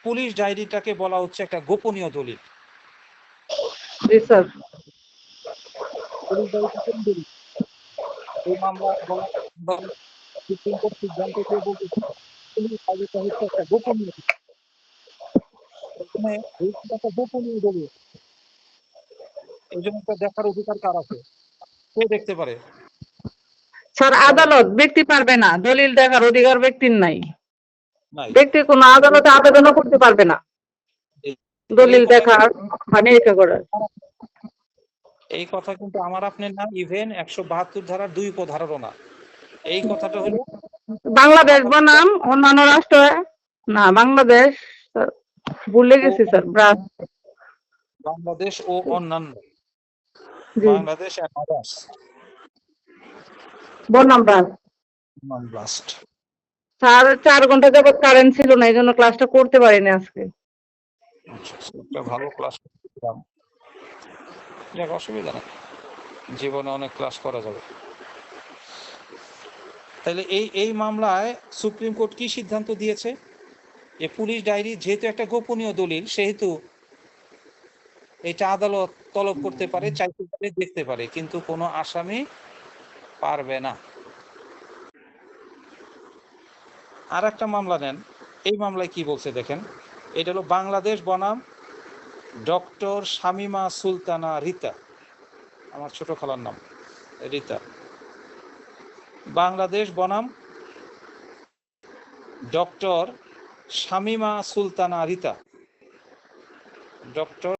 Police ডায়েরিটাকে বলা হচ্ছে একটা গোপনীয় দলিল। জি স্যার। পুলিশ ডায়েরিটা কোন দলিল? এই মামলা সুপ্রিম কোর্ট সিদ্ধান্ত দিয়ে বলতেছে পুলিশ ডায়েরিটা হচ্ছে একটা গোপনীয় দলিল। এখানে একটা গোপনীয় দলিল, এই জন্য একটা দেখার অধিকার কার আছে? কে দেখতে পারে? স্যার আদালত, ব্যক্তি পারবে না, দলিল দেখার অধিকার ব্যক্তির নাই। নাই। ব্যক্তি কোনো আদালতে আবেদনও করতে পারবে না দলিল দেখার বা নিরীক্ষা করার। এই কথা কিন্তু আমার আপনার না, ইভেন 172 ধারার 2 উপধারারও না। এই কথাটা হলো বাংলাদেশ বনাম অন্যান্য রাষ্ট্র, না বাংলাদেশ, ভুলে গেছি স্যার। বাংলাদেশ ও অন্যান্য, জি বাংলাদেশ and others, বনাম ব্লাস্ট। স্যার 4 ঘন্টা যাবত কারেন্ট ছিল না, এই জন্য ক্লাসটা করতে পারিনি আজকে। আচ্ছা, একটা ভালো ক্লাস করলাম, যাক অসুবিধা নেই, জীবনে অনেক ক্লাস করা যাবে। তাহলে এই মামলায় সুপ্রিম কোর্ট কি সিদ্ধান্ত দিয়েছে? যে পুলিশ ডায়েরি যেহেতু একটা গোপনীয় দলিল, সেহেতু এটা আদালত তলব করতে পারে, চাইতে পারে, দেখতে পারে, কিন্তু কোনো আসামি পারবে না। আর একটা মামলা নেন, এই মামলায় কি বলছে দেখেন। এটা হলো বাংলাদেশ বনাম ডক্টর শামিমা সুলতানা রিতা, আমার ছোট খালার নাম রিতা। বাংলাদেশ বনাম ডক্টর শামিমা সুলতানা রিতা, ডক্টর